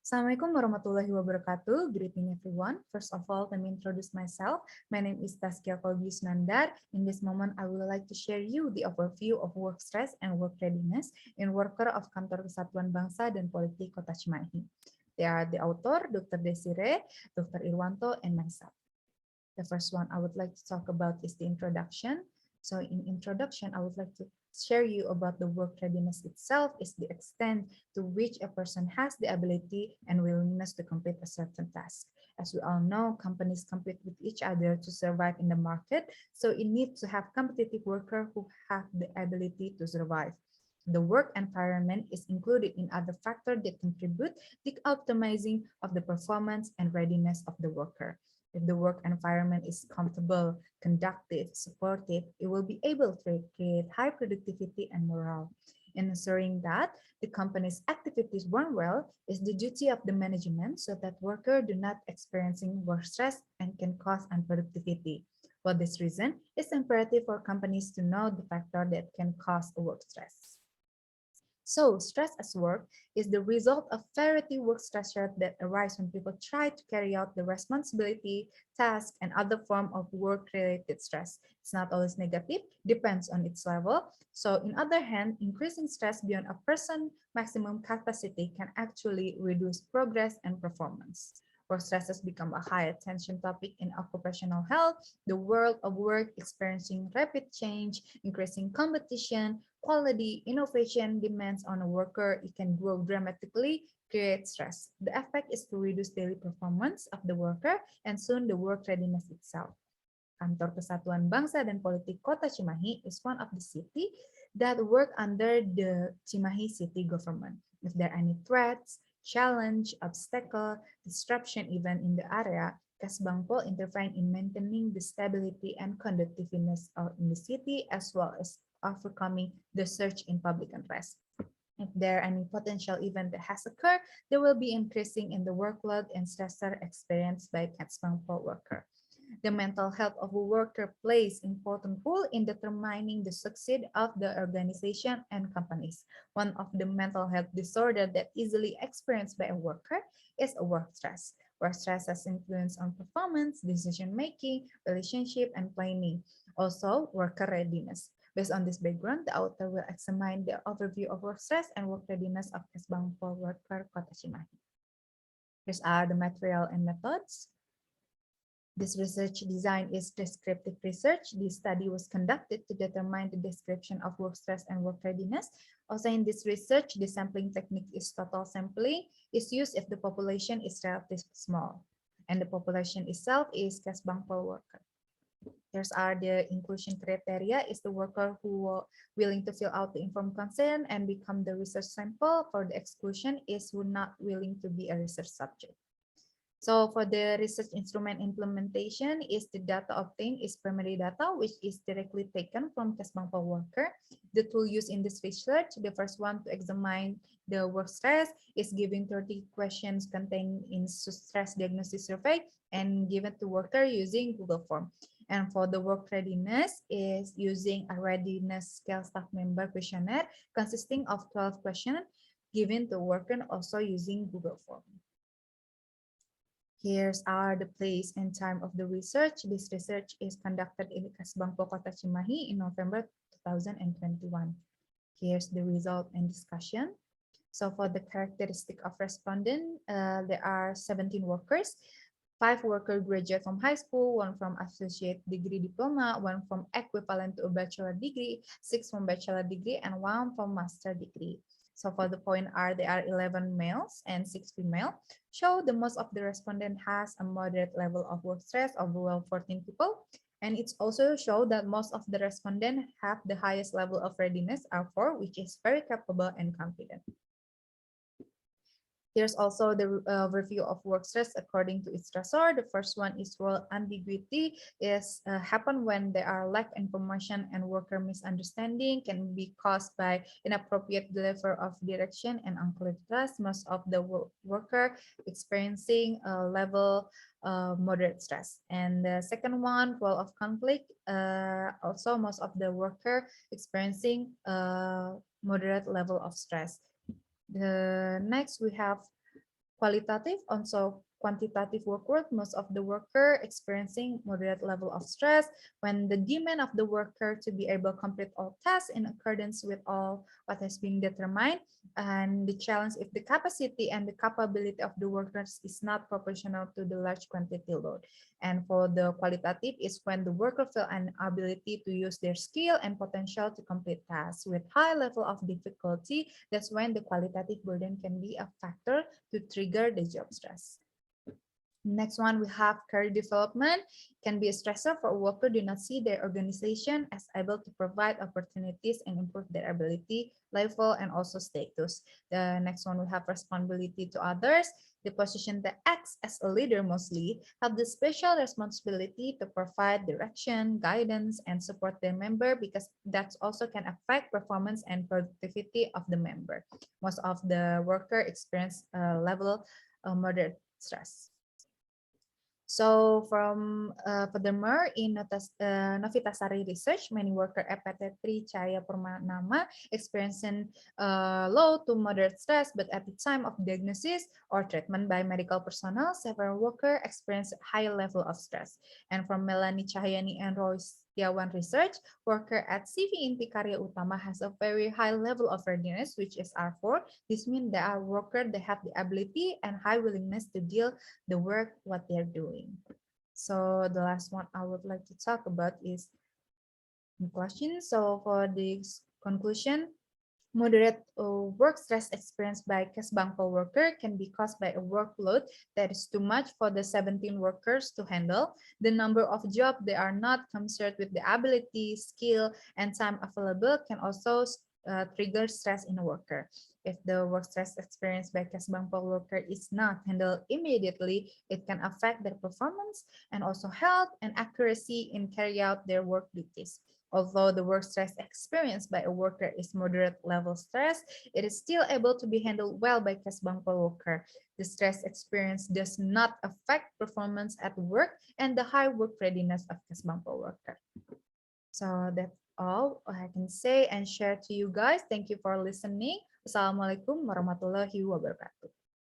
Assalamualaikum warahmatullahi wabarakatuh. Greeting everyone. First of all, let me introduce myself. My name is Tazkiya Qalby. In this moment, I would like to share you the overview of work stress and work readiness in worker of Kantor Kesatuan Bangsa dan Politik Kota Cimahi. They are the author, Dr. Desire, Dr. Irwanto, and myself. The first one I would like to talk about is the introduction. So in introduction, I would like to share you about the work readiness itself is the extent to which a person has the ability and willingness to complete a certain task. As we all know, companies compete with each other to survive in the market, so it needs to have competitive workers who have the ability to survive. The work environment is included in other factors that contribute to the optimizing of the performance and readiness of the worker. If the work environment is comfortable, conducive, supportive, it will be able to create high productivity and morale. In ensuring that the company's activities run well is the duty of the management so that workers do not experiencing work stress and can cause unproductivity. For this reason, it's imperative for companies to know the factor that can cause work stress. So, stress at work is the result of variety work stressors that arise when people try to carry out the responsibility, task, and other form of work-related stress. It's not always negative, depends on its level. So, in other hand, increasing stress beyond a person's maximum capacity can actually reduce progress and performance. Work stress has become a high attention topic in occupational health, the world of work experiencing rapid change, increasing competition, quality, innovation demands on a worker, it can grow dramatically, create stress. The effect is to reduce daily performance of the worker and soon the work readiness itself. Kantor Kesatuan Bangsa dan Politik Kota Cimahi is one of the city that work under the Cimahi city government. If there are any threats, challenge, obstacle, disruption even in the area, Kesbangpol intervene in maintaining the stability and conductiveness in the city as well as overcoming the surge in public interest. If there are any potential event that has occurred, there will be increasing in the workload and stressor experienced by Kesbangpol worker. The mental health of a worker plays important role in determining the success of the organization and companies. One of the mental health disorder that easily experienced by a worker is a work stress. Work stress has influence on performance, decision making, relationship, and planning. Also, worker readiness. Based on this background, the author will examine the overview of work stress and work readiness of Kesbangpol worker Kota Cimahi. These are the material and methods. This research design is descriptive research. This study was conducted to determine the description of work stress and work readiness. Also in this research, the sampling technique is total sampling. Is used if the population is relatively small. And the population itself is Kesbangpol worker. Here's are the inclusion criteria is the worker who willing to fill out the informed consent and become the research sample. For the exclusion is who not willing to be a research subject. So for the research instrument implementation is the data obtained is primary data, which is directly taken from Kesbangpol worker. The tool used in this research, the first one to examine the work stress is giving 30 questions contained in stress diagnosis survey and given to worker using Google form. And for the work readiness is using a readiness scale staff member questionnaire consisting of 12 questions given to worker also using Google form. Here's are the place and time of the research. This research is conducted in Kesbangpol Kota Cimahi in November 2021. Here's the result and discussion. So for the characteristic of respondent, there are 17 workers. 5 workers graduate from high school, 1 from associate degree diploma, 1 from equivalent to a bachelor degree, 6 from bachelor degree, and 1 from master degree. So for the point R, there are 11 males and 6 female. Show the most of the respondent has a moderate level of work stress, overall 14 people. And it's also show that most of the respondent have the highest level of readiness, R4, which is very capable and confident. Here's also the review of work stress according to its stressor. The first one is role ambiguity is happen when there are lack information and worker misunderstanding can be caused by inappropriate delivery of direction and unclear trust. Most of the worker experiencing a level moderate stress. And the second one, role of conflict, also most of the worker experiencing a moderate level of stress. The next we have Qualitative, also quantitative workload, most of the worker experiencing moderate level of stress when the demand of the worker to be able to complete all tasks in accordance with all what has been determined, and the challenge if the capacity and the capability of the workers is not proportional to the large quantity load. And for the qualitative is when the worker feel an ability to use their skill and potential to complete tasks with high level of difficulty. That's when the qualitative burden can be a factor to trigger the job stress. Next one, we have career development. Can be a stressor for a worker do not see their organization as able to provide opportunities and improve their ability, level, and also status. The next one, we have responsibility to others. The position that acts as a leader mostly have the special responsibility to provide direction, guidance, and support their member because that also can affect performance and productivity of the member. Most of the worker experience a level of moderate stress. So from furthermore, in Novitasari research, many workers at PT Tri Cahaya Purnama experiencing low to moderate stress, but at the time of diagnosis or treatment by medical personnel, several workers experience high level of stress. And from Melanie Cahyani and Royce Setiawan research, worker at CV Inti Karya Utama has a very high level of readiness, which is R4. This means they are workers that have the ability and high willingness to deal the work what they're doing. So the last one I would like to talk about is conclusion. So for this conclusion, moderate work stress experienced by Kesbangpol worker can be caused by a workload that is too much for the 17 workers to handle. The number of jobs they are not commensurate with the ability, skill, and time available can also trigger stress in a worker. If the work stress experienced by Kesbangpol worker is not handled immediately, it can affect their performance and also health and accuracy in carry out their work duties. Although the work stress experienced by a worker is moderate level stress, it is still able to be handled well by Kesbangpol worker. The stress experience does not affect performance at work and the high work readiness of Kesbangpol worker. So that's all I can say and share to you guys. Thank you for listening. Wassalamualaikum warahmatullahi wabarakatuh.